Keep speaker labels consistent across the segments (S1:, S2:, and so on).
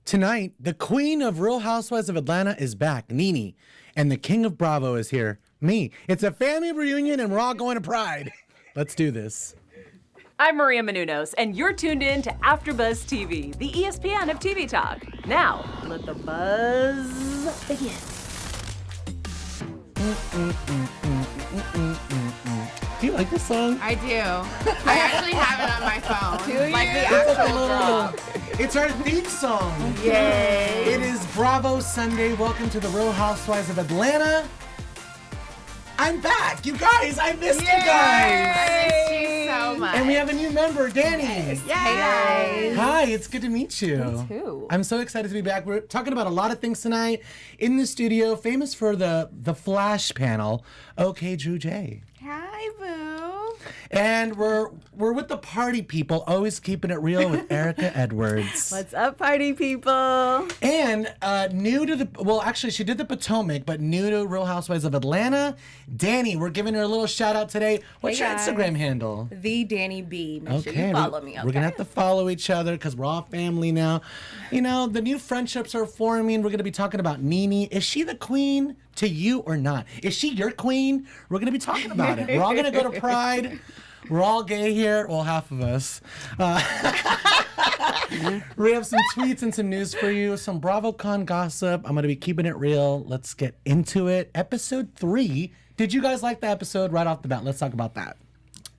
S1: Tonight, the queen of Real Housewives of Atlanta is back, Nene, and the king of Bravo is here, me. It's a family reunion and we're all going to Pride. Let's do this.
S2: I'm Maria Menounos, and you're tuned in to AfterBuzz TV, the ESPN of TV talk. Now, let the buzz begin.
S1: Do you like this song?
S3: I do. I actually have it on my phone.
S2: Do you?
S3: Like the actual drop.
S1: It's our theme song.
S3: Yay.
S1: It is Bravo Sunday. Welcome to the Real Housewives of Atlanta. I'm back, you guys. I missed you guys.
S3: I missed you so much.
S1: And we have a new member, Danny.
S3: Yes.
S2: Hey, guys.
S1: Hi, it's good to meet you.
S2: Me too.
S1: I'm so excited to be back. We're talking about a lot of things tonight in the studio, famous for the Flash panel. Okay, Drew J.
S3: Hi, boo.
S1: And we're with the party people, always keeping it real with Erica Edwards.
S2: What's up, party people?
S1: And new to the, well, actually, she did the Potomac, but new to Real Housewives of Atlanta, Danny. We're giving her a little shout out today. What's your Instagram handle?
S4: The Danny B. Make sure
S1: Okay,
S4: you follow me. Okay?
S1: We're going to have to follow each other because we're all family now. You know, the new friendships are forming. We're going to be talking about Nene. Is she the queen to you or not? Is she your queen? We're going to be talking about it. We're all going to go to Pride. We're all gay here. Well, half of us. We have some tweets and some news for you. Some BravoCon gossip. I'm going to be keeping it real. Let's get into it. Episode 3. Did you guys like the episode right off the bat? Let's talk about that.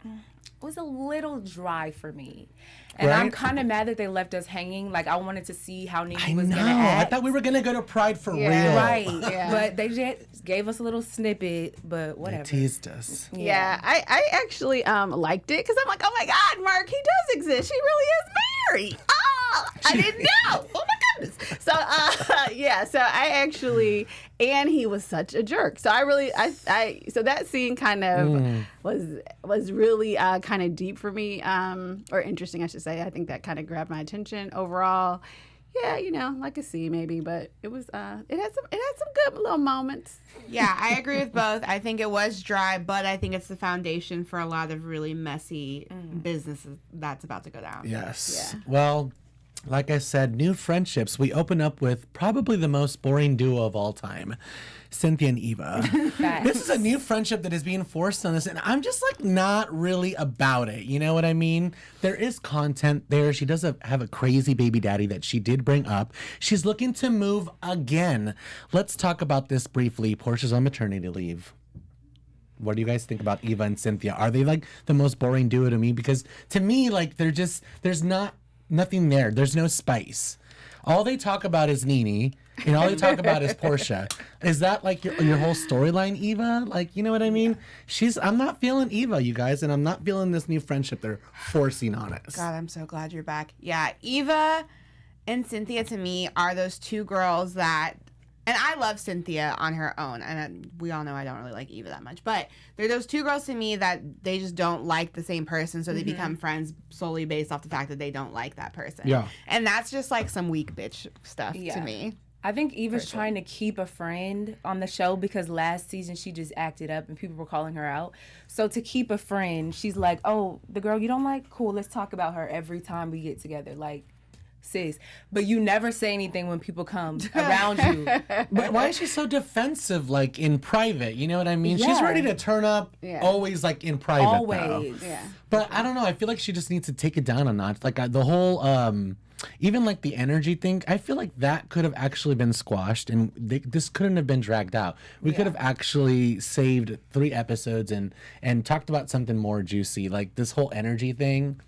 S4: It was a little dry for me. And
S1: Right?
S4: I'm kind of mad that they left us hanging. Like, I wanted to see how Nene
S1: I
S4: was
S1: know.
S4: going to
S1: I
S4: act.
S1: thought we were going to go to Pride for real.
S4: Right.
S3: Yeah.
S4: But they just gave us a little snippet, but
S1: They
S4: whatever.
S1: teased us.
S3: Yeah, I actually liked it because I'm like, oh my God, Mark, he does exist. She really is married. Oh, I didn't know. Oh my goodness. So yeah, so I actually, and he was such a jerk. So I really, so that scene kind of was really kind of deep for me, or interesting, I should say. I think that kind of grabbed my attention overall. Yeah, you know, like a C maybe, but it was it had some good little moments.
S5: Yeah, I agree with both. I think it was dry, but I think it's the foundation for a lot of really messy business that's about to go down.
S1: Yes.
S3: Yeah.
S1: Well, like I said, new friendships. We open up with probably the most boring duo of all time, Cynthia and Eva. This is a new friendship that is being forced on us, and I'm just like not really about it. You know what I mean? There is content there. She does have a crazy baby daddy that she did bring up. She's looking to move again. Let's talk about this briefly. Porsha's on maternity leave. What do you guys think about Eva and Cynthia? Are they like the most boring duo to me? Because to me, like there's nothing there. There's no spice. All they talk about is Nene, and all they talk about is Porsha. Is that like your whole storyline, Eva? Like, you know what I mean? I'm not feeling Eva, you guys, and I'm not feeling this new friendship they're forcing on us.
S5: God, I'm so glad you're back. Yeah, Eva and Cynthia to me are those two girls that, and I love Cynthia on her own, and we all know I don't really like Eva that much, but they're those two girls to me that they just don't like the same person, so they become friends solely based off the fact that they don't like that person.
S1: Yeah.
S5: And that's just like some weak bitch stuff to
S4: Yeah.
S5: me.
S4: I think Eva's trying to keep a friend on the show because last season she just acted up and people were calling her out. So to keep a friend, she's like, oh, the girl you don't like? Cool, let's talk about her every time we get together. Like, sis. But you never say anything when people come around you.
S1: But why is she so defensive, like in private? You know what I mean? She's
S4: Yeah.
S1: ready to turn up always, like in private.
S4: Always.
S1: Though.
S4: Yeah.
S1: But I don't know. I feel like she just needs to take it down a notch. Like the whole, even like the energy thing, I feel like that could have actually been squashed and this couldn't have been dragged out. We could have actually saved 3 episodes and talked about something more juicy. Like this whole energy thing.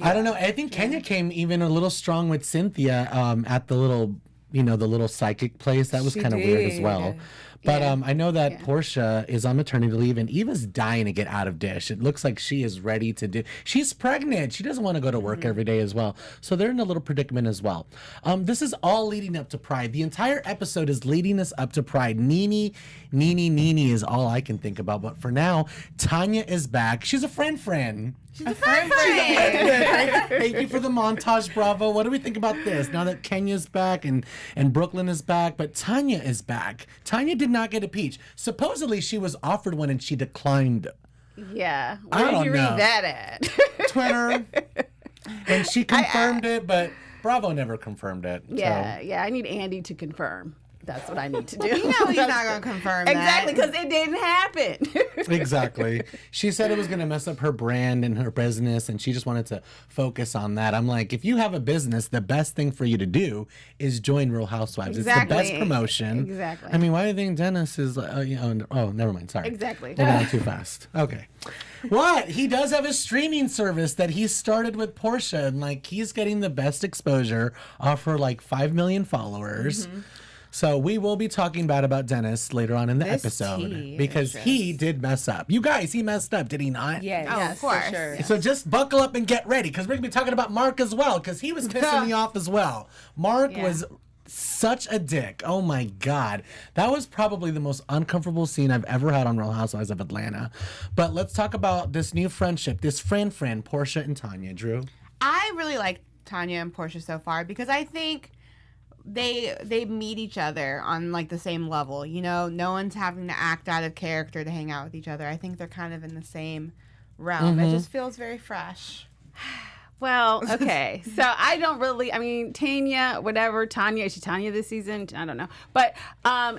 S1: I don't know. I think Kenya came even a little strong with Cynthia at the little, the little psychic place. That was
S4: She
S1: kind of weird as
S4: did.
S1: well. But I know that Porsha is on maternity leave and Eva's dying to get out of Dish. It looks like she is ready to do. She's pregnant. She doesn't want to go to work every day as well. So they're in a little predicament as well. This is all leading up to Pride. The entire episode is leading us up to Pride. Nene is all I can think about. But for now, Tanya is back. She's a friend.
S5: She's a friend.
S1: Thank you for the montage, Bravo. What do we think about this? Now that Kenya's back and Brooklyn is back, but Tanya is back. Tanya did not get a peach. Supposedly she was offered one and she declined.
S3: Yeah.
S1: I
S3: Where did
S1: don't
S3: you
S1: know.
S3: read that at?
S1: Twitter. And she confirmed it, but Bravo never confirmed it.
S3: Yeah, yeah. I need Andy to confirm. That's what I need to do.
S5: You know he's not going to confirm that.
S3: Exactly, because it didn't happen.
S1: Exactly. She said it was going to mess up her brand and her business, and she just wanted to focus on that. I'm like, if you have a business, the best thing for you to do is join Real Housewives.
S3: Exactly.
S1: It's the best promotion.
S3: Exactly.
S1: I mean, why do you think Dennis is, oh, never mind. Sorry.
S3: Exactly.
S1: We're going too fast. Okay. What? He does have a streaming service that he started with Porsha, and like he's getting the best exposure off her like 5 million followers. Mm-hmm. So we will be talking bad about Dennis later on in the episode because he did mess up. You guys, he messed up, did he not?
S4: Yes.
S5: Oh,
S4: Yes,
S5: of course.
S4: for sure.
S1: So just buckle up and get ready because we're going to be talking about Mark as well because he was pissing me off as well. Mark was such a dick. Oh my God. That was probably the most uncomfortable scene I've ever had on Real Housewives of Atlanta. But let's talk about this new friendship, this friend, Porsha and Tanya. Drew?
S5: I really like Tanya and Porsha so far because I think they meet each other on like the same level. You know, no one's having to act out of character to hang out with each other. I think they're kind of in the same realm. It just feels very fresh.
S3: Well, okay. So I don't really, I mean, Tanya, is she Tanya this season? I don't know. But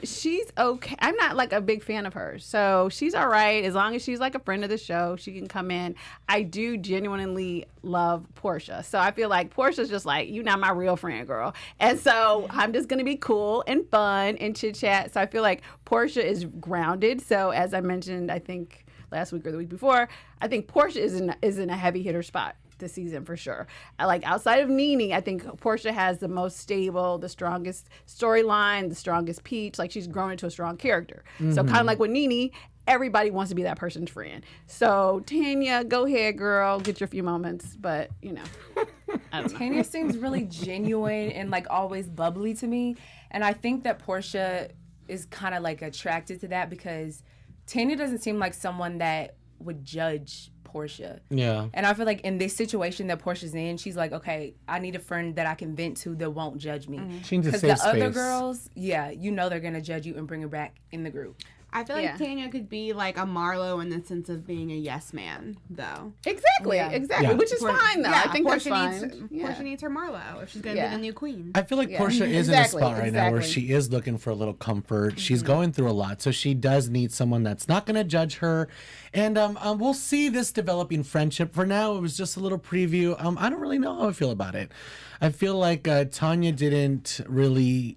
S3: she's okay. I'm not like a big fan of hers. So she's all right. As long as she's like a friend of the show, she can come in. I do genuinely love Porsha. So I feel like Portia's just like, you're not my real friend, girl. And so I'm just going to be cool and fun and chit chat. So I feel like Porsha is grounded. So as I mentioned, I think last week or the week before, I think Porsha is in a heavy hitter spot this season for sure. Like outside of Nene, I think Porsha has the most stable, the strongest storyline, the strongest peach. Like she's grown into a strong character. So kind of like with Nene, everybody wants to be that person's friend. So Tanya, go ahead, girl, get your few moments. But you know, I don't know.
S4: Tanya seems really genuine and like always bubbly to me, and I think that Porsha is kind of like attracted to that because Tanya doesn't seem like someone that would judge Porsha. Yeah. And I feel like in this situation that Portia's in, she's like, okay, I need a friend that I can vent to that won't judge me.
S1: She needs a
S4: Because
S1: safe
S4: the other
S1: space.
S4: girls, you know they're going to judge you and bring her back in the group.
S5: I feel like Tanya could be like a Marlo in the sense of being a yes man, though.
S3: Exactly,
S4: Yeah.
S3: exactly.
S1: Yeah.
S3: which is fine though. I think that's fine.
S5: Portia needs her Marlo if she's going to be the new queen.
S1: I feel like Porsha is in a
S3: Exactly,
S1: spot right now where
S3: exactly.
S1: she is looking for a little comfort. She's going through a lot, so she does need someone that's not going to judge her. And we'll see this developing friendship. For now, it was just a little preview. I don't really know how I feel about it. I feel like Tanya didn't really...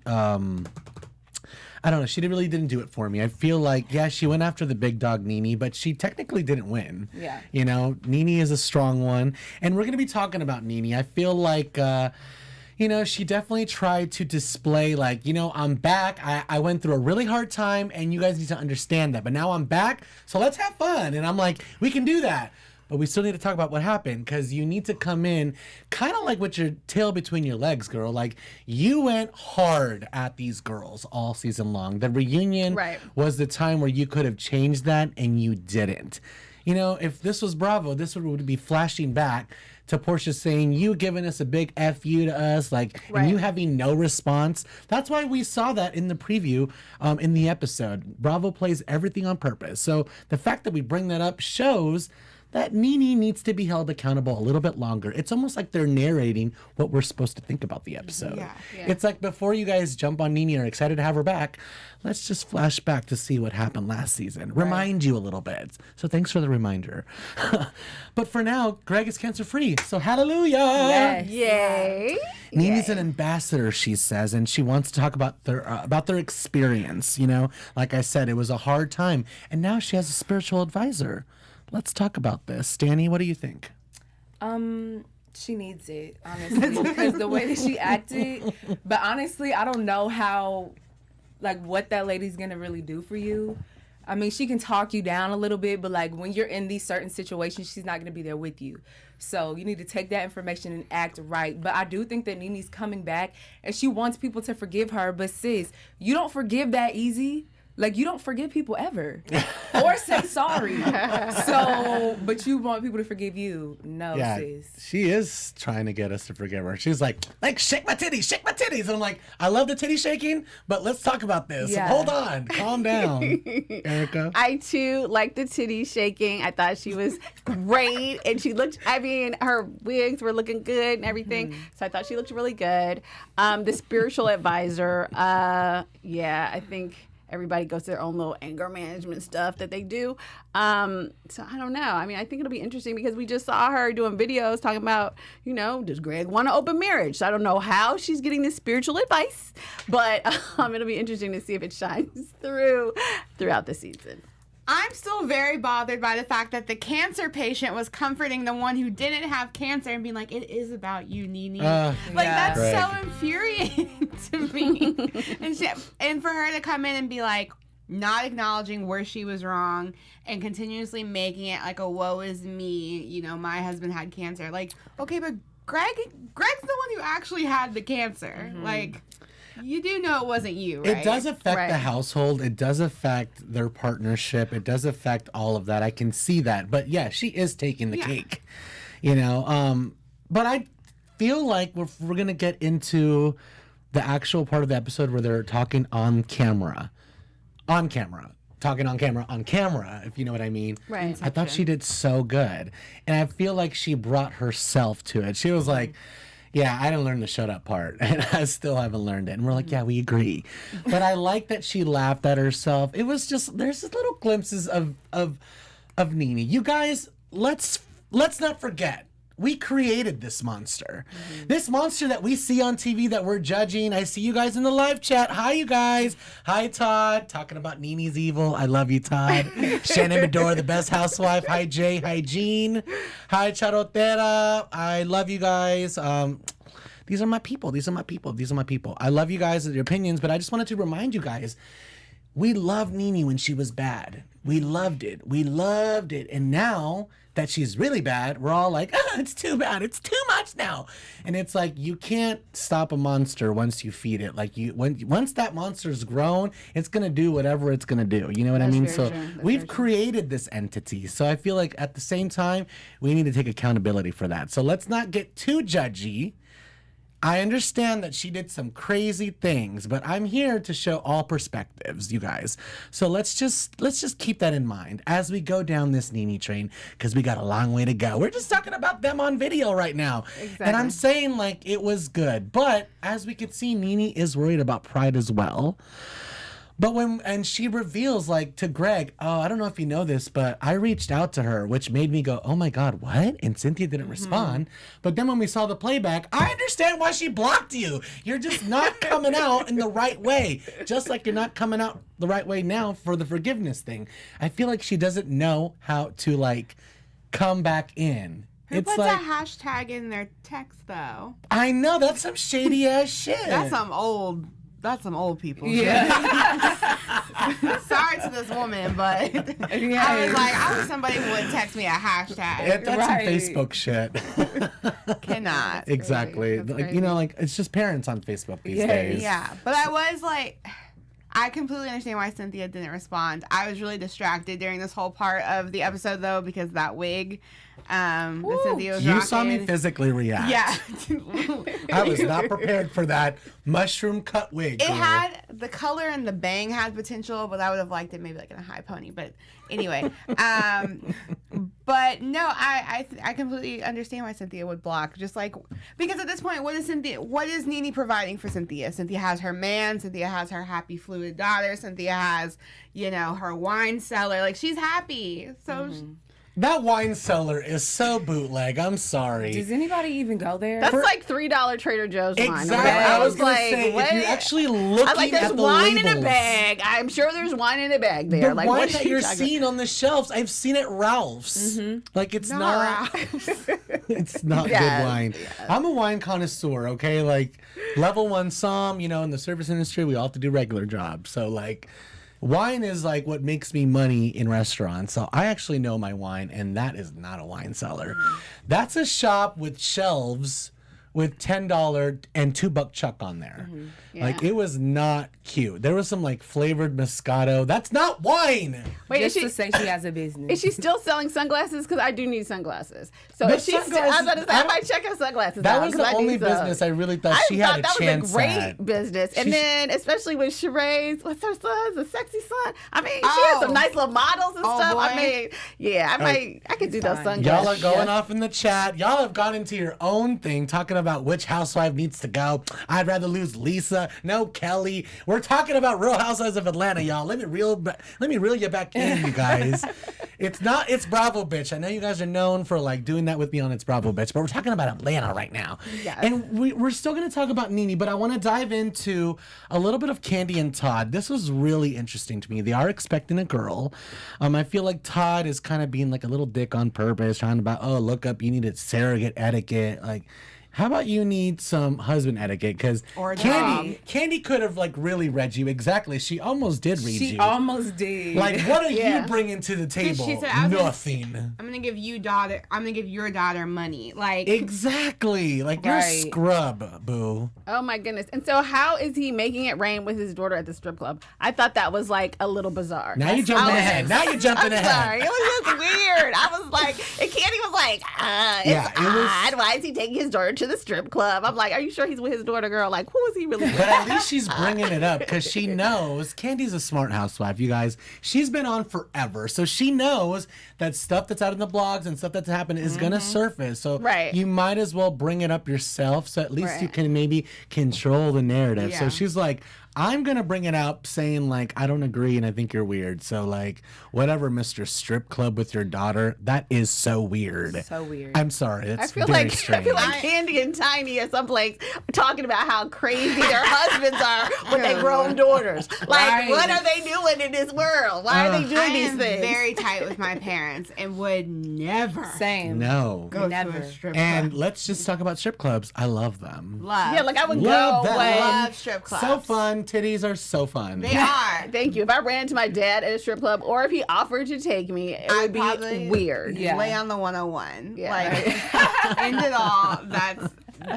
S1: I don't know. She really didn't do it for me. I feel like, she went after the big dog Nene, but she technically didn't win.
S4: Yeah.
S1: You know, Nene is a strong one. And we're going to be talking about Nene. I feel like, she definitely tried to display like, I'm back. I went through a really hard time and you guys need to understand that. But now I'm back. So let's have fun. And I'm like, we can do that. But we still need to talk about what happened because you need to come in kind of like with your tail between your legs, girl. Like you went hard at these girls all season long. The reunion was the time where you could have changed that and you didn't. If this was Bravo, this would be flashing back to Porsha saying, you giving us a big F you to us, and you having no response. That's why we saw that in the preview in the episode. Bravo plays everything on purpose. So the fact that we bring that up shows that Nene needs to be held accountable a little bit longer. It's almost like they're narrating what we're supposed to think about the episode. Yeah. It's like before you guys jump on Nene and are excited to have her back, let's just flash back to see what happened last season. Remind you a little bit. So thanks for the reminder. But for now, Greg is cancer-free. So hallelujah.
S4: Yes.
S3: Yay.
S1: Nene's an ambassador, she says, and she wants to talk about their experience. Like I said, it was a hard time. And now she has a spiritual advisor. Let's talk about this. Danny, what do you think?
S4: She needs it, honestly, because the way that she acted. But honestly, I don't know what that lady's going to really do for you. I mean, she can talk you down a little bit, but when you're in these certain situations, she's not going to be there with you. So you need to take that information and act right. But I do think that Nene's coming back and she wants people to forgive her. But sis, you don't forgive that easy. Like, you don't forgive people ever or say sorry. So, but you want people to forgive you. No, sis.
S1: She is trying to get us to forgive her. She's like, shake my titties, shake my titties. And I'm like, I love the titty shaking, but let's talk about this.
S4: Yeah.
S1: Hold on, calm down, Erica.
S3: I too like the titty shaking. I thought she was great, and she looked. I mean, her wigs were looking good and everything. So I thought she looked really good. The spiritual advisor. I think everybody goes to their own little anger management stuff that they do. So I don't know. I mean, I think it'll be interesting because we just saw her doing videos talking about, does Greg want an open marriage? So I don't know how she's getting this spiritual advice, but it'll be interesting to see if it shines throughout the season.
S5: I'm still very bothered by the fact that the cancer patient was comforting the one who didn't have cancer and being like, it is about you, Nene. That's
S1: Greg.
S5: so infuriating to me. And for her to come in and be like, not acknowledging where she was wrong and continuously making it like a woe is me, my husband had cancer. Like, okay, but Greg's the one who actually had the cancer. Like, you do know it wasn't you, right?
S1: It does affect the household. It does affect their partnership. It does affect all of that. I can see that. But yeah, she is taking the cake, But I feel like we're going to get into the actual part of the episode where they're talking on camera. Talking on camera, if you know what I mean.
S3: Right.
S1: I thought she did so good. And I feel like she brought herself to it. She was like, yeah, I didn't learn the shut up part, and I still haven't learned it. And we're like, yeah, we agree. But I like that she laughed at herself. It was just, there's just little glimpses of Nene. You guys, let's not forget. We created this monster. This monster that we see on TV that we're judging. I see you guys in the live chat. Hi, you guys. Hi, Todd. Talking about Nene's evil. I love you, Todd. Shannon Medora, the best housewife. Hi, Jay. Hi, Jean. Hi, Charotera. I love you guys. These are my people. I love you guys and your opinions, but I just wanted to remind you guys, we loved Nene when she was bad. We loved it. And now that she's really bad, we're all like, it's too bad. It's too much now. And it's like, you can't stop a monster once you feed it. Like, once that monster's grown, it's going to do whatever it's going to do. You know what I mean? So we've created this entity. So I feel like at the same time, we need to take accountability for that. So let's not get too judgy. I understand that she did some crazy things, but I'm here to show all perspectives, you guys. So let's just keep that in mind as we go down this Nene train, because we got a long way to go. We're just talking about them on video right now. Exactly. And I'm saying, like, it was good. But as we could see, Nene is worried about pride as well. But and she reveals, like, to Greg, oh, I don't know if you know this, but I reached out to her, which made me go, oh my God, what? And Cynthia didn't respond. But then when we saw the playback, I understand why she blocked you. You're just not coming out in the right way. Just like you're not coming out the right way now for the forgiveness thing. I feel like she doesn't know how to, like, come back in.
S5: Who puts a hashtag in their text, though?
S1: I know, that's some shady ass shit.
S5: That's some old people.
S4: Yeah.
S5: Sorry to this woman, but I wish somebody would text me a hashtag.
S1: That's some Facebook shit.
S5: Cannot.
S1: Exactly. Like, it's just parents on Facebook these days.
S5: Yeah. But I was like, I completely understand why Cynthia didn't respond. I was really distracted during this whole part of the episode, though, because that wig that Cynthia was
S1: You
S5: rocking.
S1: saw me physically react.
S5: Yeah.
S1: I was not prepared for that mushroom cut wig.
S5: It had the color and the bang had potential, but I would have liked it maybe like in a high pony. But anyway, but no, I completely understand why Cynthia would block. Just like, because at this point, what is Nene providing for Cynthia? Cynthia has her man. Cynthia has her happy fluid daughter. Cynthia has, her wine cellar. Like, she's happy. So.
S1: That wine cellar is so bootleg. I'm sorry.
S4: Does anybody even go there?
S3: That's like $3 Trader Joe's wine.
S1: Exactly.
S3: Okay?
S1: I was
S3: like,
S1: say, if you're actually looking
S3: there's
S1: at the
S3: wine
S1: labels,
S3: in a bag. I'm sure there's wine in a bag there.
S1: The
S3: like,
S1: wine
S3: what
S1: that you're seeing on the shelves, I've seen it Ralph's. Like, it's not it's not good wine. Yeah. I'm a wine connoisseur, okay? Like, level 1 somm, in the service industry, we all have to do regular jobs. So, like, wine is like what makes me money in restaurants. So I actually know my wine, and that is not a wine cellar. That's a shop with shelves with $10 and $2 Chuck on there. Like, it was not cute. There was some like flavored Moscato. That's not wine.
S3: Wait,
S4: Just to say she has a business.
S3: is she still selling sunglasses? Because I do need sunglasses. So
S1: The
S3: if she's still, I was about to say, I might check her sunglasses
S1: That
S3: out,
S1: was
S3: 'cause
S1: the
S3: I
S1: only
S3: need some.
S1: business I really thought she
S3: I
S1: had
S3: thought
S1: a
S3: that
S1: chance
S3: was a great
S1: at.
S3: business. And
S1: She's-
S3: then, especially with Sheree's, what's her son? The sexy son? I mean, she
S5: Oh.
S3: has some nice little models and
S5: Oh,
S3: stuff.
S5: boy.
S3: I mean, yeah, I could do those
S4: fine.
S3: sunglasses.
S1: Y'all are going
S3: Yeah.
S1: off in the chat. Y'all have gone into your own thing, talking about which housewife needs to go. I'd rather lose Lisa. No, Kelly. We're talking about Real Housewives of Atlanta, y'all. Let me reel you back in, you guys. It's Bravo, bitch. I know you guys are known for like doing that with me on It's Bravo, bitch, but we're talking about Atlanta right now.
S3: Yes.
S1: And we're still going to talk about Nene, but I want to dive into a little bit of Kandi and Todd. This was really interesting to me. They are expecting a girl. I feel like Todd is kind of being like a little dick on purpose, trying about, oh, look up, you need a surrogate etiquette. Like, how about you need some husband etiquette? Because
S5: Or
S1: Kandi could have like really read you. Exactly. She almost did read you.
S4: She almost did.
S1: Like, what are
S3: Yeah.
S1: you bringing to the table?
S5: She said, I'm gonna-
S1: Nothing.
S5: I'm gonna give your daughter money. Like,
S1: Exactly. Like, you're a
S4: Right.
S1: scrub, boo.
S3: Oh my goodness. And so how is he making it rain with his daughter at the strip club? I thought that was like a little bizarre.
S1: Now you're jumping ahead. Now you're jumping
S3: I'm
S1: ahead.
S3: sorry. It was just weird. I was like, and Kandi was like, it's
S1: Yeah, it was-
S3: odd. Why is he taking his daughter to the strip club? I'm like, are you sure he's with his daughter, girl? Like, who is he really with?
S1: But at least she's bringing it up because she knows Candy's a smart housewife, you guys. She's been on forever. So she knows that stuff that's out in the blogs and stuff that's happened is going to surface. So
S3: Right.
S1: you might as well bring it up yourself so at least you
S3: Right.
S1: can maybe control the narrative. So
S5: Yeah.
S1: she's like, I'm going to bring it up saying, like, I don't agree and I think you're weird. So, like, whatever, Mr. Strip Club with your daughter, that is so weird.
S4: So weird.
S1: I'm sorry. That's
S3: I feel
S1: very
S3: like
S1: strange.
S3: Kandi and Tiny at some place talking about how crazy their husbands are with their grown daughters. Like,
S4: Right.
S3: what are they doing in this world? Why are they doing
S5: I
S3: these
S5: am
S3: things?
S5: very tight with my parents and would never
S4: Same.
S1: No.
S5: go
S4: Never.
S5: to a strip
S1: And
S5: club.
S1: let's just talk about strip clubs. I love them.
S5: Love.
S3: Yeah, like I would
S1: Love
S3: go
S1: that.
S3: when.
S5: love strip clubs.
S1: So fun. Titties are so fun.
S5: They are.
S3: Thank you. If I ran into my dad at a strip club, or if he offered to take me, it
S5: I'd
S3: would be
S5: probably-
S3: weird.
S4: Yeah.
S5: Lay on the 101.
S3: Yeah.
S5: Like, end it all. That's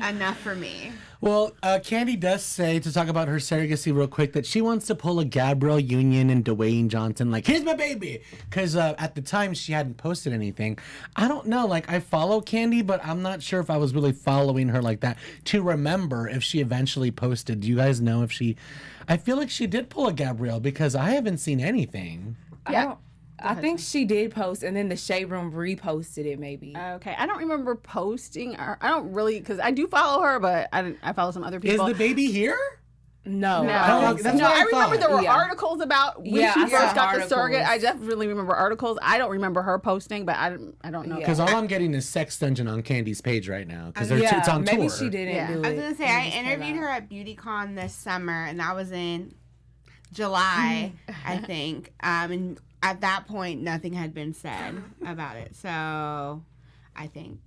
S5: enough for me.
S1: Well, Kandi does say, to talk about her surrogacy real quick, that she wants to pull a Gabrielle Union and Dwayne Johnson, like, here's my baby. Because at the time, she hadn't posted anything. I don't know. Like, I follow Kandi, but I'm not sure if I was really following her like that to remember if she eventually posted. Do you guys know if she... I feel like she did pull a Gabrielle because I haven't seen anything.
S3: Yeah.
S4: I think she did post, and then the Shade Room reposted it, maybe.
S3: Okay, I don't remember posting. Or I don't really, because I do follow her, but I follow some other
S1: Is
S3: people.
S1: the baby here?
S4: No.
S3: No,
S1: I don't think so.
S3: no, I
S1: what I
S3: remember
S1: thought.
S3: there were
S4: Yeah.
S3: articles about when
S4: Yeah,
S3: she
S4: I saw
S3: first got the
S4: articles.
S3: surrogate. I definitely remember articles. I don't remember her posting, but I don't know.
S4: Yeah.
S1: Because all I'm getting is Sex Dungeon on Candy's page right now. Because
S4: Yeah,
S1: it's on
S4: maybe
S1: tour.
S4: she didn't
S3: Yeah.
S4: do it.
S5: I was gonna say
S4: It
S5: I
S4: just came
S5: interviewed
S4: out.
S5: her at BeautyCon this summer, and that was in July, I think. And at that point, nothing had been said about it. So I think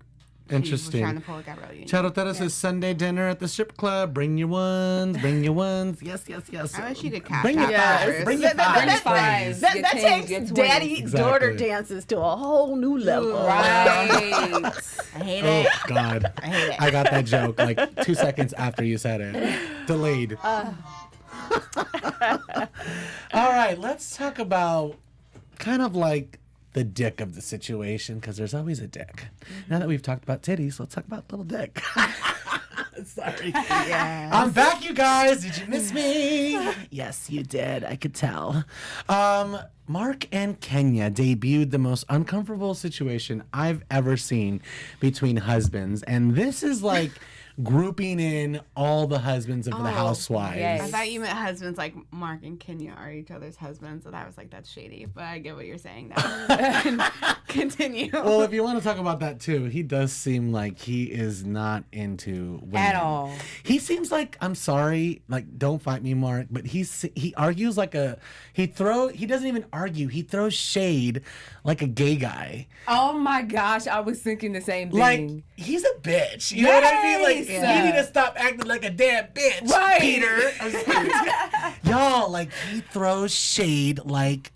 S5: she was
S1: Interesting.
S5: trying to pull a Gabrielle Union.
S1: Charotera says Sunday dinner at the strip club. Bring your ones. Bring your ones. Yes, yes, yes.
S5: I wish you could cash
S1: Bring
S5: out
S1: your
S3: Yeah.
S1: fives. Bring your
S3: That-
S1: fives.
S3: that-
S1: please.
S3: That,
S4: Get
S3: that
S4: 10s,
S3: takes
S4: get 20s.
S3: daddy
S1: Exactly.
S3: daughter dances to a whole new level.
S4: Right.
S5: I hate
S1: Oh
S5: it.
S1: God,
S5: I hate it.
S1: I got that joke like 2 seconds after you said it. Delayed. All right, let's talk about kind of like the dick of the situation, because there's always a dick. Now that we've talked about titties, let's talk about little dick. Sorry. I'm back, you guys. Did you miss me? Yes, you did. I could tell. Mark and Kenya debuted the most uncomfortable situation I've ever seen between husbands. And this is like grouping in all the husbands of the housewives.
S4: yes.
S5: I thought you meant husbands like Mark and Kenya are each other's husbands, and I was like, that's shady. But I get what you're saying now. Continue.
S1: Well, if you want to talk about that too, he does seem like he is not into women
S4: At all.
S1: He seems like, I'm sorry, like, don't fight me, Mark, but he argues like he doesn't even argue. He throws shade like a gay guy.
S4: Oh my gosh, I was thinking the same thing.
S1: Like, he's a bitch. You know what I mean? Like,
S4: Yes.
S1: you need to stop acting like a damn bitch,
S4: Right.
S1: Peter. I'm sorry. Y'all, like, he throws shade like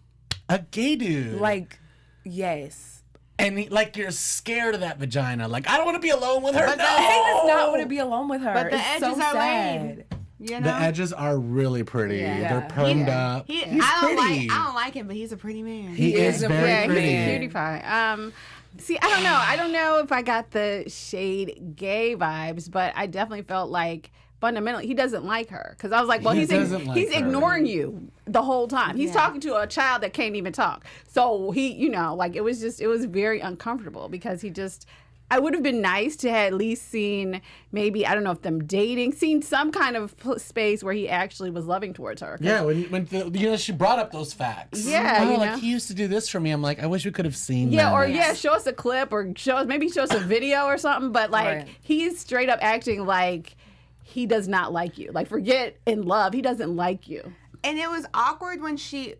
S1: a gay dude.
S4: Like, yes.
S1: And you're scared of that vagina. Like, I don't want to be alone with her.
S5: But
S1: No!
S4: He does not want to be alone with her.
S5: But the
S4: It's
S5: edges
S4: so
S5: are
S4: sad.
S5: laid. You know?
S1: The edges are really pretty.
S3: Yeah.
S1: They're permed up.
S5: He's
S1: pretty.
S5: I don't like him, but he's a pretty man.
S1: He is very
S3: Yeah,
S1: pretty.
S3: he's a cutie pie. See, I don't know. I don't know if I got the shade gay vibes, but I definitely felt like fundamentally he doesn't like her. Because I was like, well,
S1: He
S3: he's
S1: doesn't like her.
S3: ignoring you the whole time. He's talking to a child that can't even talk. So he, it was very uncomfortable because he just. I would have been nice to have at least seen maybe, I don't know if them dating, seen some kind of space where he actually was loving towards her.
S1: Yeah, when she brought up those facts.
S3: Yeah,
S1: Oh, he used to do this for me. I'm like, I wish we could have seen that.
S3: Yeah, or show us a clip or show us a video or something. But
S4: Right.
S3: he's straight up acting like he does not like you. Like, forget in love, he doesn't like you.
S5: And it was awkward when she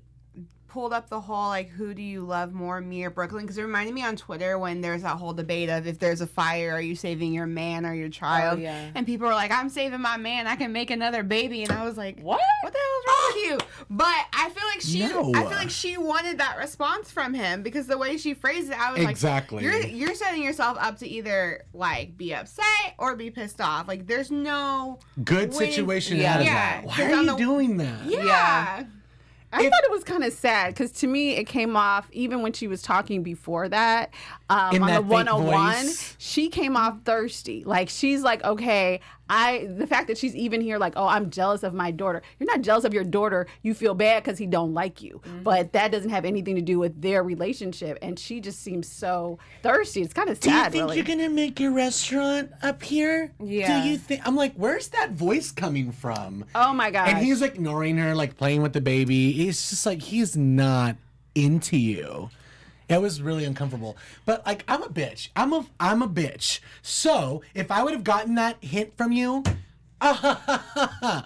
S5: pulled up the whole, like, who do you love more, me or Brooklyn? Because it reminded me on Twitter when there's that whole debate of if there's a fire, are you saving your man or your child?
S4: Oh, yeah.
S5: And people were like, I'm saving my man. I can make another baby. And I was like,
S4: What?
S5: What the hell is wrong with you? But I feel like
S1: No.
S5: she wanted that response from him because the way she phrased it, I was
S1: Exactly.
S5: like, you're setting yourself up to either like be upset or be pissed off. Like, there's no
S1: Good
S5: win-
S1: situation
S4: Yeah.
S1: out of
S5: Yeah.
S1: that. Why
S5: Because
S1: are
S5: on
S1: you
S5: the-
S1: doing that?
S5: yeah.
S3: I thought it was kind of sad because to me it came off, even when she was talking before that,
S1: In
S3: on
S1: that
S3: the
S1: fake
S3: 101,
S1: voice?
S3: she came off thirsty. Like, she's like, okay, the fact that she's even here, like, oh, I'm jealous of my daughter. You're not jealous of your daughter. You feel bad because he don't like you. But that doesn't have anything to do with their relationship. And she just seems so thirsty. It's kind of
S1: Do you
S3: sad,
S1: think
S3: really.
S1: you're gonna make your restaurant up here?
S4: Yeah.
S1: Do you think? I'm like, where's that voice coming from?
S3: Oh, my gosh.
S1: And he's ignoring her, like playing with the baby. It's just like he's not into you. It was really uncomfortable. But like, I'm a bitch. I'm a bitch. So if I would have gotten that hint from you, I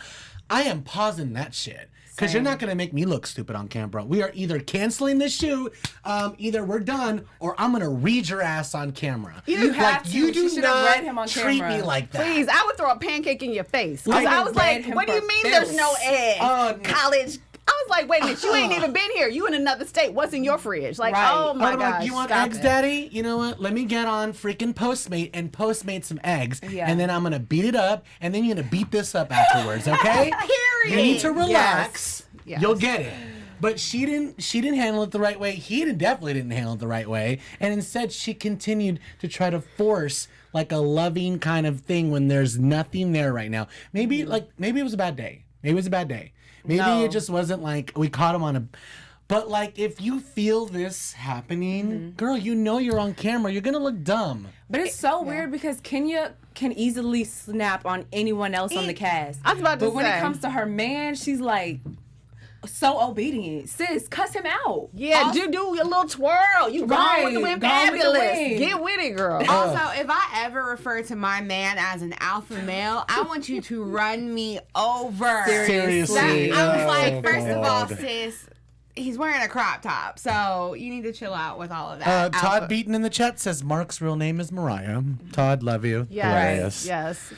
S1: am pausing that shit. Because you're not going to make me look stupid on camera. We are either canceling this shoot, either we're done, or I'm going to read your ass on camera.
S4: You have to.
S1: You do
S4: She should have
S1: not
S4: read him on
S1: treat
S4: camera.
S1: me like that.
S3: Please, I would throw a pancake in your face. 'Cause
S1: Like,
S3: I was
S4: read
S3: like,
S4: him
S3: what do you
S4: for
S3: mean
S4: bills.
S3: there's no eggs?
S1: Oh, no.
S3: College. I was like, wait a minute, you ain't even been here. You in another state. What's in your fridge? Like,
S4: Right.
S3: oh my
S1: I'm
S3: gosh.
S1: like, you want
S3: stop
S1: eggs,
S3: it.
S1: Daddy? You know what? Let me get on freaking Postmate and Postmate some eggs.
S4: Yeah.
S1: And then I'm going to beat it up, and then you're going to beat this up afterwards, okay? You need to relax.
S3: Yes.
S1: You'll get it. But she didn't handle it the right way. He definitely didn't handle it the right way. And instead, she continued to try to force like a loving kind of thing when there's nothing there right now. Maybe it was a bad day. Maybe it was a bad day. Maybe
S4: No.
S1: it just wasn't like we caught him on a. But like, if you feel this happening, girl, you know you're on camera. You're gonna look dumb.
S4: But it's so weird because Kenya can easily snap on anyone else on the cast.
S3: I was about to
S4: But when
S3: say.
S4: it comes to her man, she's like so obedient. Sis, cuss him out.
S3: Yeah, do your little twirl. You gone with the
S4: Right,
S3: wind,
S4: gone with the
S3: fabulous.
S4: wind.
S3: Get with it, girl.
S5: Also, if I ever refer to my man as an alpha male, I want you to run me over.
S1: Seriously.
S5: I was
S1: Oh,
S5: like, first of all,
S1: God.
S5: sis, he's wearing a crop top, so you need to chill out with all of that.
S1: Todd
S5: alpha.
S1: Beaton in the chat says Mark's real name is Mariah. Todd, love you. Hilarious.
S3: Yes.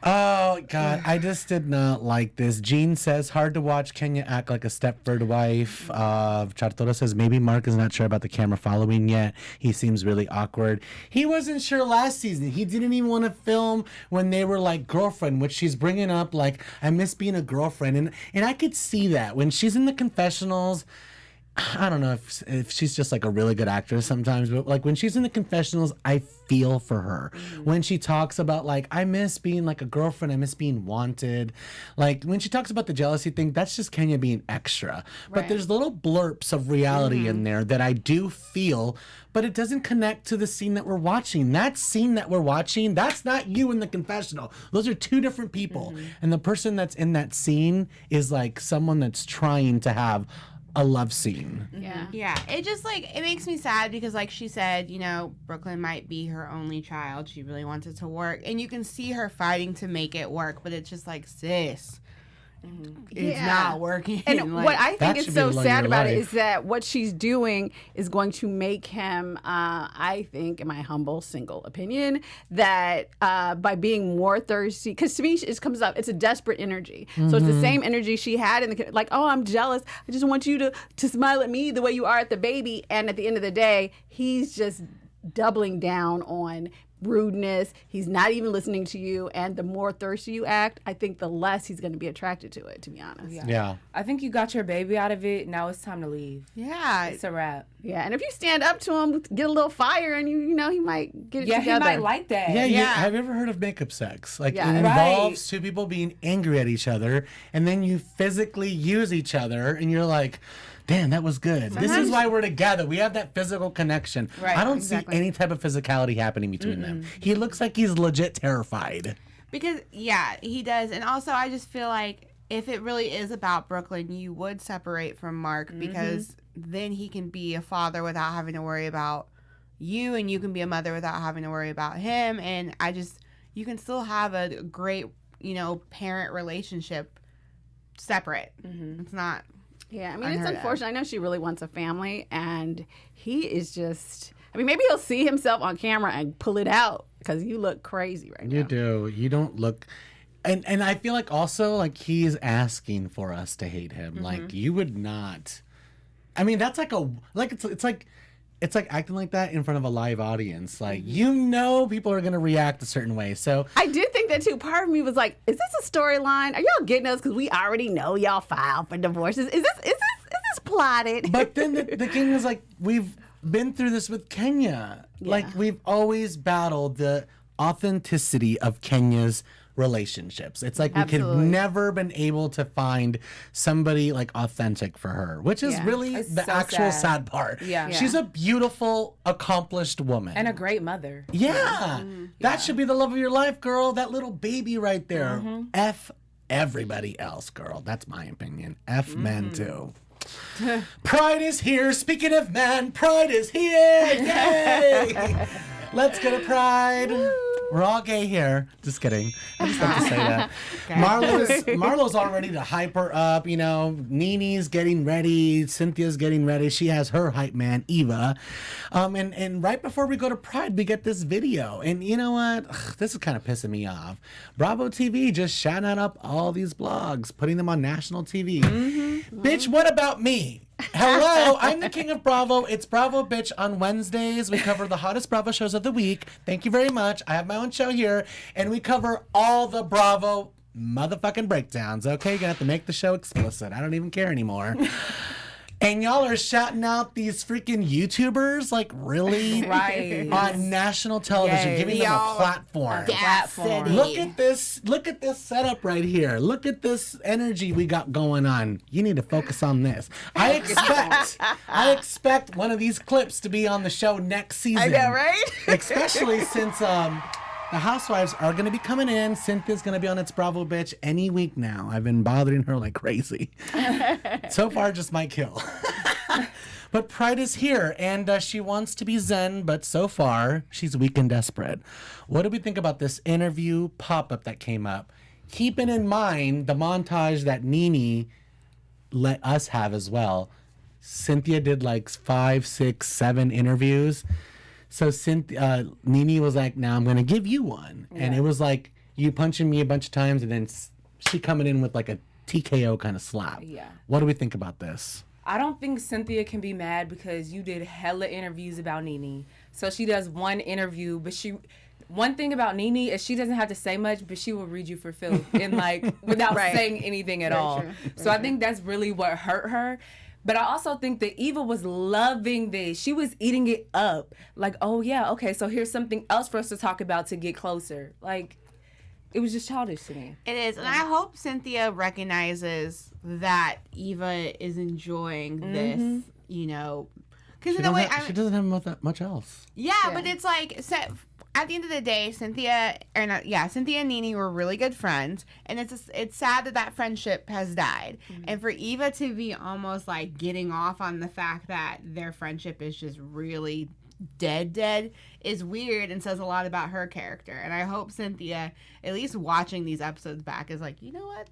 S1: Oh, God. I just did not like this. Jean says, hard to watch Kenya act like a Stepford wife. Chartoro says, maybe Mark is not sure about the camera following yet. He seems really awkward. He wasn't sure last season. He didn't even want to film when they were like girlfriend, which she's bringing up like, I miss being a girlfriend. And I could see that. When she's in the confessionals, I don't know if she's just like a really good actress sometimes, but like when she's in the confessionals, I feel for her. When she talks about like, I miss being like a girlfriend, I miss being wanted. Like when she talks about the jealousy thing, that's just Kenya being extra. But there's little blurps of reality in there that I do feel, but it doesn't connect to the scene that we're watching. That scene that we're watching, that's not you in the confessional. Those are two different people. And the person that's in that scene is like someone that's trying to have a love scene.
S3: Yeah.
S5: Yeah, it just like it makes me sad because like she said, you know, Brooklyn might be her only child. She really wants it to work, and you can see her fighting to make it work, but it's just like, sis, it's not working.
S3: And
S5: like,
S3: what I think
S1: That
S3: is
S1: should
S3: so
S1: be the
S3: sad
S1: your
S3: about it
S1: life.
S3: is that what she's doing is going to make him, I think, in my humble single opinion, that by being more thirsty, because to me it comes up, it's a desperate energy. So it's the same energy she had in the, like, oh, I'm jealous. I just want you to smile at me the way you are at the baby. And at the end of the day, he's just doubling down on rudeness. He's not even listening to you, and the more thirsty you act, I think the less he's going to be attracted to it, to be honest.
S1: Yeah.
S4: I think you got your baby out of it. Now it's time to leave.
S5: yeah.
S4: It's a wrap.
S3: Yeah, and if you stand up to him, get a little fire, and you know, he might get it
S4: Yeah,
S3: together.
S4: he might like that.
S1: Yeah,
S5: Yeah.
S1: have you ever heard of makeup sex? Like,
S3: Yeah.
S1: it
S4: Right.
S1: involves two people being angry at each other, and then you physically use each other, and you're like, damn, that was good. This is why we're together. We have that physical connection.
S4: Right,
S1: I don't
S3: exactly.
S1: see any type of physicality happening between them. He looks like he's legit terrified.
S5: Because, yeah, he does. And also, I just feel like if it really is about Brooklyn, you would separate from Mark because then he can be a father without having to worry about you, and you can be a mother without having to worry about him. And you can still have a great, parent relationship separate. It's not.
S3: Yeah, I mean, it's
S5: Unheard of.
S3: unfortunate. I know she really wants a family, and he is just, I mean, maybe he'll see himself on camera and pull it out because you look crazy right
S1: You
S3: now.
S1: do. You don't look. And I feel like also, like, he's asking for us to hate him. Like, you would not. I mean, that's like it's like acting like that in front of a live audience. Like, people are going to react a certain way. So
S3: I did think that too. Part of me was like, is this a storyline? Are y'all getting us because we already know y'all filed for divorces? Is this plotted?
S1: But then the thing is, like, we've been through this with Kenya. Like, we've always battled the authenticity of Kenya's relationships. It's like we could
S3: Absolutely.
S1: never been able to find somebody like authentic for her, which is
S3: Yeah.
S1: really
S4: It's
S1: the
S4: so
S1: actual
S4: sad.
S1: sad part.
S4: Yeah.
S1: She's a beautiful, accomplished woman.
S4: And a great mother.
S1: Yeah. That should be the love of your life, girl. That little baby right there. F everybody else, girl. That's my opinion. F men too. Pride is here. Speaking of men, Pride is here. Yay! Let's go to Pride. We're all gay here. Just kidding. I just have to say that. Marlo's all ready to hype her up. Nene's getting ready. Cynthia's getting ready. She has her hype man, Eva. And right before we go to Pride, we get this video. And you know what? Ugh, this is kind of pissing me off. Bravo TV just shouting up all these blogs, putting them on national TV. Bitch, what about me? Hello, I'm the king of Bravo. It's Bravo Bitch on Wednesdays. We cover the hottest Bravo shows of the week. Thank you very much. I have my own show here, and we cover all the Bravo motherfucking breakdowns. Okay, you're gonna have to make the show explicit. I don't even care anymore. And y'all are shouting out these freaking YouTubers, like, really?
S4: Right.
S1: On national television,
S4: Yes.
S1: giving them a
S5: Y'all-
S1: platform.
S4: Platform.
S1: Look at this setup right here. Look at this energy we got going on. You need to focus on this. I expect one of these clips to be on the show next season.
S3: I know, right?
S1: Especially since the Housewives are going to be coming in. Cynthia's going to be on It's Bravo Bitch any week now. I've been bothering her like crazy. So far, just my kill. But Pride is here, and she wants to be zen, but so far, she's weak and desperate. What do we think about this interview pop-up that came up? Keeping in mind the montage that Nene let us have as well. Cynthia did like 5, 6, 7 interviews. So Nene was like, now I'm going to give you one. And it was like you punching me a bunch of times and then she coming in with like a TKO kind of slap.
S4: Yeah.
S1: What do we think about this?
S4: I don't think Cynthia can be mad because you did hella interviews about Nene. So she does one interview, but one thing about Nene is she doesn't have to say much, but she will read you for filth and like without
S3: Right.
S4: saying anything at all.
S3: true.
S4: So I think that's really what hurt her. But I also think that Eva was loving this. She was eating it up. Like, oh yeah, okay, so here's something else for us to talk about to get closer. Like, it was just childish to me.
S5: It is. And I hope Cynthia recognizes that Eva is enjoying this, because in a way,
S1: She doesn't have that much else.
S5: yeah, but it's like, at the end of the day, Cynthia and Nene were really good friends, and it's sad that friendship has died. And for Eva to be almost like getting off on the fact that their friendship is just really dead is weird and says a lot about her character. And I hope Cynthia, at least watching these episodes back, is like, you know what?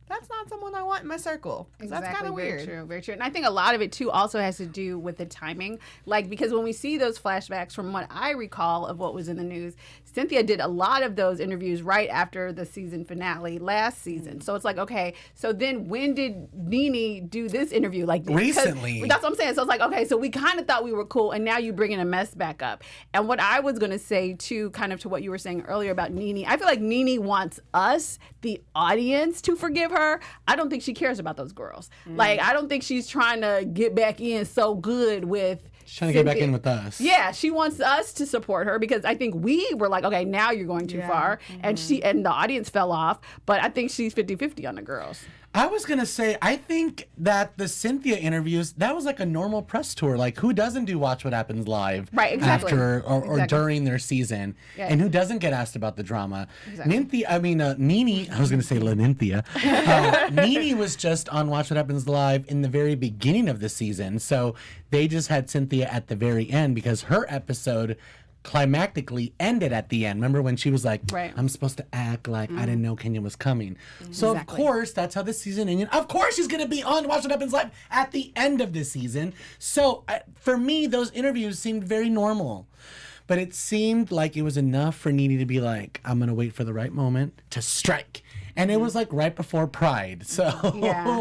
S5: That's not someone I want in my circle. That's kind of weird.
S3: Very true, very true. And I think a lot of it too also has to do with the timing. Like, because when we see those flashbacks, from what I recall of what was in the news, Cynthia did a lot of those interviews right after the season finale last season. So it's like, okay, so then when did Nene do this interview? Like
S1: recently.
S3: That's what I'm saying. So it's like, okay, so we kind of thought we were cool, and now you're bringing a mess back up. And what I was going to say too, kind of to what you were saying earlier about Nene, I feel like Nene wants us, the audience, to forgive her. I don't think she cares about those girls. Like, I don't think she's trying to get back in so good with
S1: She's trying to get back in with us.
S3: Yeah, she wants us to support her because I think we were like, okay, now you're going too far. And the audience fell off. But I think she's 50-50 on the girls.
S1: I was going to say, I think that the Cynthia interviews, that was like a normal press tour. Like, who doesn't do Watch What Happens Live after or during their season? Yeah. And who doesn't get asked about the drama? Exactly. Nene, I was going to say Lenynthia. Nene was just on Watch What Happens Live in the very beginning of the season. So they just had Cynthia at the very end because her episode climactically ended at the end. Remember when she was like, I'm supposed to act like I didn't know Kenya was coming. So of course, that's how the season ended. Of course she's going to be on Watch What Happens Live at the end of the season. So for me, those interviews seemed very normal. But it seemed like it was enough for Nene to be like, I'm going to wait for the right moment to strike. And it was like right before Pride. So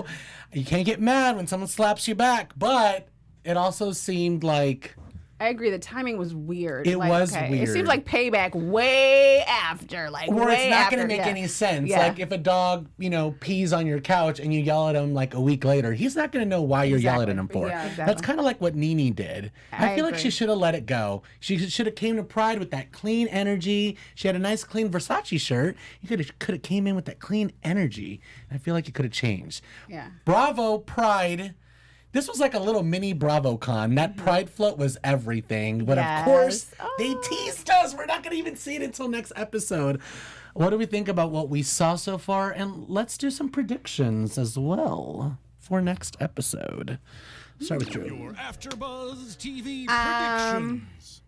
S1: you can't get mad when someone slaps you back. But it also seemed like...
S3: I agree. The timing was weird.
S1: It was weird.
S3: It seems like payback way after.
S1: Or it's not going to make any sense. Yeah. Like if a dog, pees on your couch and you yell at him like a week later, he's not going to know why you're yelling at him for. Yeah, exactly. That's kind of like what Nene did. I feel like she should have let it go. She should have came to Pride with that clean energy. She had a nice clean Versace shirt. You could have came in with that clean energy. I feel like it could have changed.
S3: Yeah.
S1: Bravo, Pride. This was like a little mini BravoCon. That Pride float was everything. But of course, they teased us. We're not going to even see it until next episode. What do we think about what we saw so far? And let's do some predictions as well for next episode. Start with Drew.
S6: Your AfterBuzz TV predictions.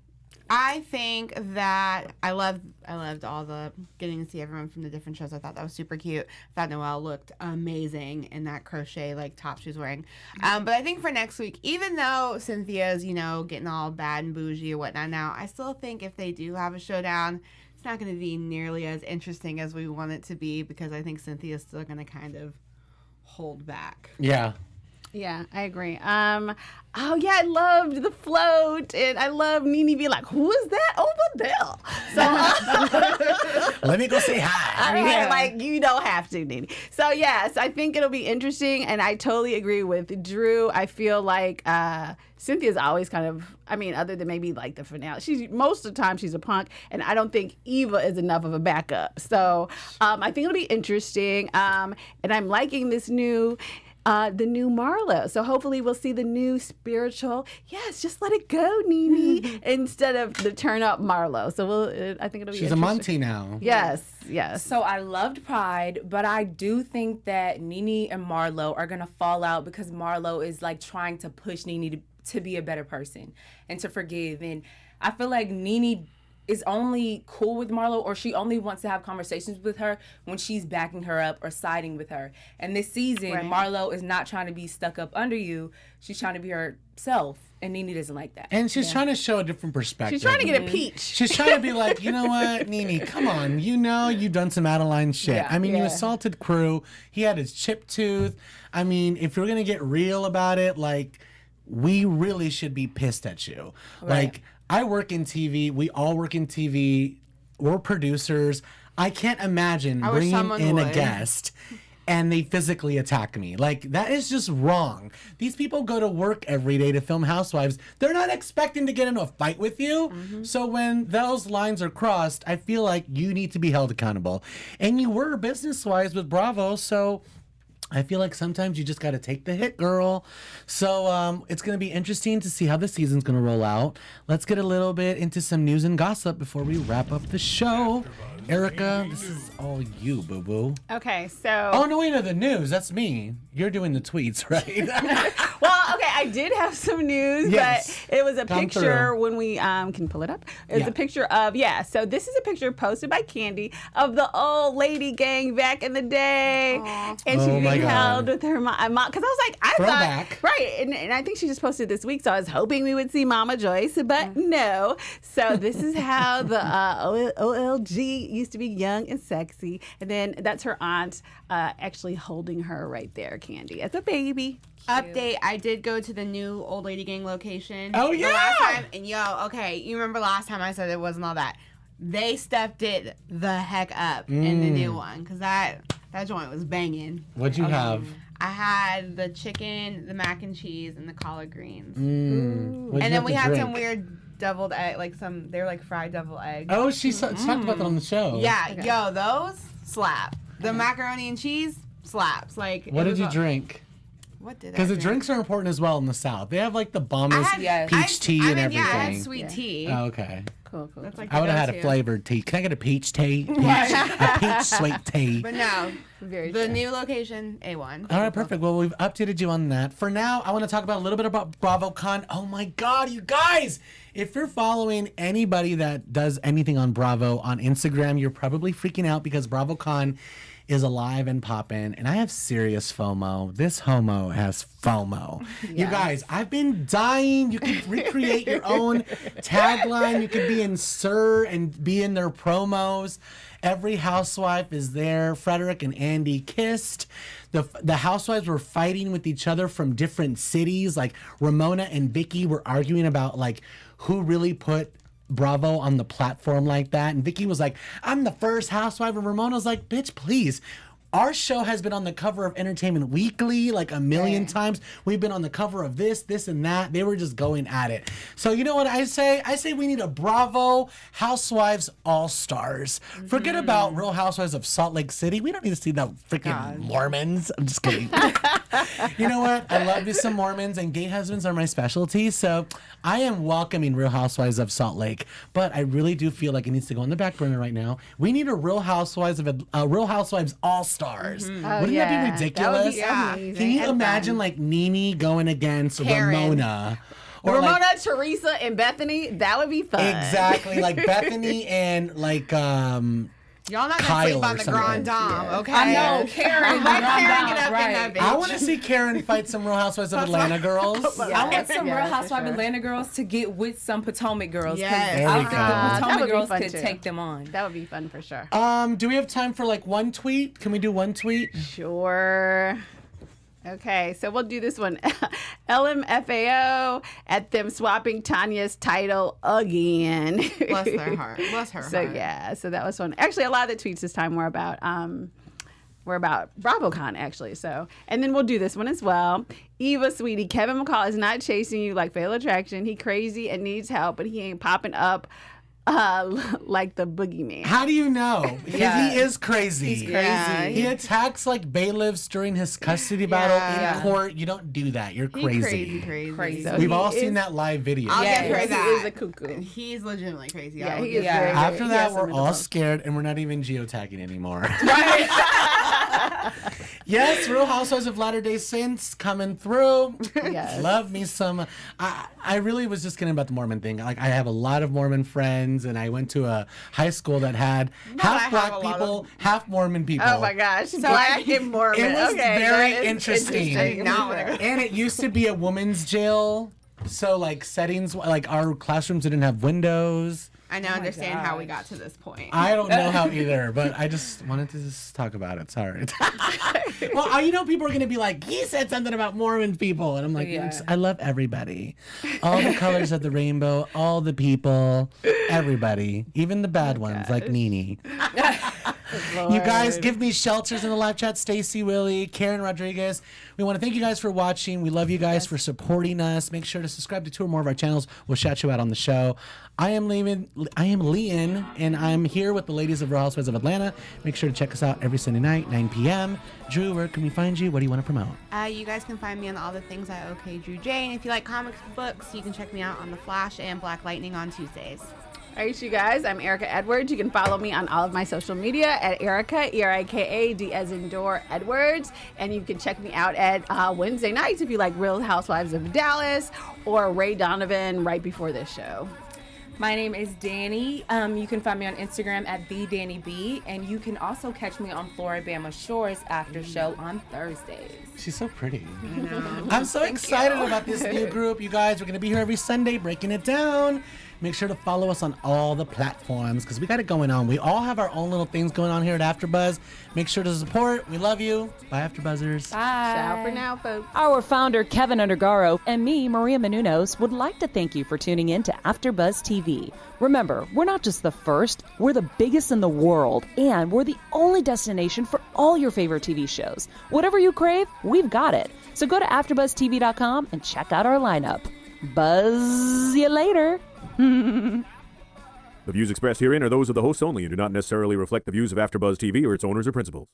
S5: I think that I loved all the getting to see everyone from the different shows. I thought that was super cute. I thought Noelle looked amazing in that crochet top she was wearing. But I think for next week, even though Cynthia's getting all bad and bougie or whatnot now, I still think if they do have a showdown, it's not going to be nearly as interesting as we want it to be because I think Cynthia's still going to kind of hold back.
S1: Yeah.
S3: Yeah, I agree. I loved the float, and I love Nene being like, "Who is that over there?" So
S1: let me go say hi.
S3: You don't have to, Nene. So yes, I think it'll be interesting, and I totally agree with Drew. I feel like Cynthia's always kind of, other than maybe like the finale, most of the time she's a punk, and I don't think Eva is enough of a backup. So I think it'll be interesting, and I'm liking this the new Marlo. So hopefully we'll see the new spiritual, yes, just let it go, Nene, instead of the turn up Marlo. So I think it'll be
S1: She's a Monty now.
S3: Yes.
S4: So I loved Pride, but I do think that Nene and Marlo are going to fall out because Marlo is like trying to push Nene to be a better person and to forgive. And I feel like Nene is only cool with Marlo, or she only wants to have conversations with her when she's backing her up or siding with her. And this season, Marlo is not trying to be stuck up under you. She's trying to be herself. And Nene doesn't like that.
S1: And she's trying to show a different perspective.
S3: She's trying to get a peach.
S1: She's trying to be like, you know what, Nene, come on. You've done some Adeline shit. You assaulted Crew. He had his chipped tooth. If you're going to get real about it, we really should be pissed at you. Right. I work in TV. We all work in TV. We're producers. I can't imagine bringing in a guest and they physically attack me. That is just wrong. These people go to work every day to film Housewives. They're not expecting to get into a fight with you. Mm-hmm. So when those lines are crossed, I feel like you need to be held accountable. And you were business-wise with Bravo, so I feel like sometimes you just got to take the hit, girl. So it's going to be interesting to see how the season's going to roll out. Let's get a little bit into some news and gossip before we wrap up the show. Erica, this is all you, boo-boo.
S3: Okay, so...
S1: Oh, no, wait, no, the news. That's me. You're doing the tweets, right?
S3: Well, Okay, I did have some news,
S1: Yes.
S3: but it was a
S1: Come
S3: picture
S1: through.
S3: when we can you pull it up? It's
S1: Yeah.
S3: a picture of so this is a picture posted by Kandi of the old lady gang back in the day, and she's
S1: Oh, my
S3: being
S1: God.
S3: held with her mom. Because I was like, I
S1: Throwback.
S3: thought right, and I think she just posted this week, so I was hoping we would see Mama Joyce, but no. So this is how the OLG used to be young and sexy, and then that's her aunt actually holding her right there, Kandi, as a baby.
S5: Update, I did go to the new Old Lady Gang location.
S1: Oh,
S5: the
S1: yeah!
S5: last time, and okay, you remember last time I said it wasn't all that. They stepped it the heck up in the new one, because that joint was banging.
S1: What'd you have?
S5: I had the chicken, the mac and cheese, and the collard greens.
S1: What'd you
S5: And then
S1: have
S5: we
S1: to
S5: had
S1: drink?
S5: some weird deviled egg, they were like fried deviled eggs.
S1: Oh, she talked about that on the show.
S5: Yeah, those slap. The macaroni and cheese slaps. Like,
S1: What
S5: it
S1: did
S5: was
S1: you
S5: a-
S1: drink?
S5: What did I
S1: Because the
S5: drink?
S1: drinks are important as well in the South. They have like the
S5: I
S1: bombest
S5: had
S1: peach tea and everything.
S5: Yeah, I had sweet tea.
S1: Oh, okay.
S3: Cool.
S5: That's like
S1: I would
S5: the
S1: have had a
S5: go-to.
S1: flavored tea. Can I get a peach tea? A peach sweet tea.
S5: But no,
S3: Very
S5: the
S3: true.
S5: new location, A1.
S1: All right, perfect. Well, we've updated you on that. For now, I want to talk about a little bit about BravoCon. Oh my God, you guys! If you're following anybody that does anything on Bravo on Instagram, you're probably freaking out because BravoCon is alive and popping, and I have serious FOMO. This homo has FOMO. You guys, I've been dying. You can recreate your own tagline. You could be in Sir and be in their promos. Every housewife is there. Frederick and Andy kissed. The housewives were fighting with each other from different cities. Like Ramona and Vicky were arguing about like who really put Bravo on the platform like that. And Vicky was like, I'm the first housewife. And Ramona's like, bitch, please. Our show has been on the cover of Entertainment Weekly like a million times. We've been on the cover of this, and that. They were just going at it. So you know what I say? I say we need a Bravo Housewives All-Stars. Forget about Real Housewives of Salt Lake City. We don't need to see the freaking Mormons. I'm just kidding. You know what? I love me some Mormons, and gay husbands are my specialty. So I am welcoming Real Housewives of Salt Lake. But I really do feel like it needs to go on the back burner right now. We need a Real Housewives All-Stars. Wouldn't that be ridiculous?
S3: amazing.
S1: Can you imagine like Nene going against
S5: Karen.
S1: Ramona? Or
S3: Ramona,
S1: like,
S3: Teresa, and Bethany, that would be fun.
S1: exactly, like Bethany and like
S5: Y'all not gonna
S1: Kyle
S5: sleep
S1: or
S5: on the
S1: something.
S5: Grand Dame, okay?
S4: I know, Karen.
S5: Let
S4: Grand
S5: Karen
S4: Dame,
S5: get up in that
S4: right.
S5: bitch.
S1: I want to see Karen fight some Real Housewives of Atlanta girls.
S4: I want some
S3: Yeah,
S4: Real
S3: for
S4: Housewives
S3: sure.
S4: Atlanta girls to get with some Potomac girls. 'cause
S5: Yes.
S1: There
S4: I
S1: we
S4: think
S1: go.
S4: the
S3: That would
S4: Potomac
S3: be
S4: girls
S3: fun,
S4: could
S3: too.
S4: take them on.
S3: That would be fun for sure.
S1: Do we have time for like one tweet? Can we do one tweet?
S3: Sure. Okay, so we'll do this one. LMFAO at them swapping Tanya's title again.
S5: Bless their heart. Bless her
S3: So
S5: heart.
S3: yeah, so that was fun. Actually, a lot of the tweets this time were about BravoCon actually. So, and then we'll do this one as well. Eva, sweetie, Kevin McCall is not chasing you like Fatal Attraction. He crazy and needs help, but he ain't popping up like the boogeyman.
S1: How do you know? Because
S4: Yeah.
S1: he is crazy.
S4: He's crazy.
S3: Yeah,
S1: He attacks like bailiffs during his custody battle
S5: Yeah.
S1: in court. You don't do that. You're
S5: He
S1: crazy.
S5: crazy.
S3: So
S1: We've
S3: he
S1: all
S3: is-
S1: seen that live video.
S5: I'll
S4: Yeah,
S5: give her
S3: he
S5: that.
S3: is a cuckoo.
S5: He's legitimately crazy.
S3: Yeah,
S5: I will
S3: he
S5: give
S3: is
S5: her
S3: very
S5: that.
S1: After
S3: he
S1: that,
S3: has some
S1: we're all
S3: mental-
S1: scared and we're not even geotagging anymore. Yes, Real Housewives of Latter-day Saints coming through.
S3: Yes.
S1: Love me some. I really was just kidding about the Mormon thing. Like, I have a lot of Mormon friends, and I went to a high school that had
S5: I
S1: half
S5: have
S1: black
S5: a lot
S1: people, half Mormon people.
S3: Oh my gosh, Black and Mormon.
S1: It was
S3: Okay,
S1: very
S3: that is
S1: interesting.
S5: I do not want to go.
S1: And it used to be a women's jail. So, like, settings, like, our classrooms didn't have windows.
S5: I now understand how we got to this point.
S1: I don't know how either, but I just wanted to just talk about it. Sorry. Well, you know, people are going to be like, he said something about Mormon people. And I'm like,
S4: Yeah.
S1: I love everybody. All the colors of the rainbow, all the people, everybody, even the bad ones like Nene. You guys, give me shelters in the live chat. Stacy, Willie, Karen Rodriguez. We want to thank you guys for watching. We love you guys for supporting us. Make sure to subscribe to 2 or more of our channels. We'll shout you out on the show. I am Leon, and I'm here with the ladies of Real Housewives of Atlanta. Make sure to check us out every Sunday night, 9 p.m. Drew, where can we find you? What do you want to promote?
S5: You guys can find me on all the things at OK Drew J. And if you like comics books, you can check me out on The Flash and Black Lightning on Tuesdays.
S3: All right, you guys, I'm Erica Edwards. You can follow me on all of my social media at Erica, E-R-I-K-A-D as in door, Edwards. And you can check me out at Wednesday nights if you like Real Housewives of Dallas or Ray Donovan right before this show.
S4: My name is Danny. You can find me on Instagram at TheDannyB, and you can also catch me on Floribama Shores after show on Thursdays.
S1: She's so pretty. I know. I'm so excited about this new group, you guys. We're going to be here every Sunday breaking it down. Make sure to follow us on all the platforms because we got it going on. We all have our own little things going on here at AfterBuzz. Make sure to support. We love you. Bye, AfterBuzzers.
S4: Bye.
S3: Ciao for now, folks.
S2: Our founder, Kevin Undergaro, and me, Maria Menounos, would like to thank you for tuning in to AfterBuzz TV. Remember, we're not just the first, we're the biggest in the world, and we're the only destination for all your favorite TV shows. Whatever you crave, we've got it. So go to AfterBuzzTV.com and check out our lineup. Buzz you later.
S7: The views expressed herein are those of the hosts only and do not necessarily reflect the views of AfterBuzz TV or its owners or principals.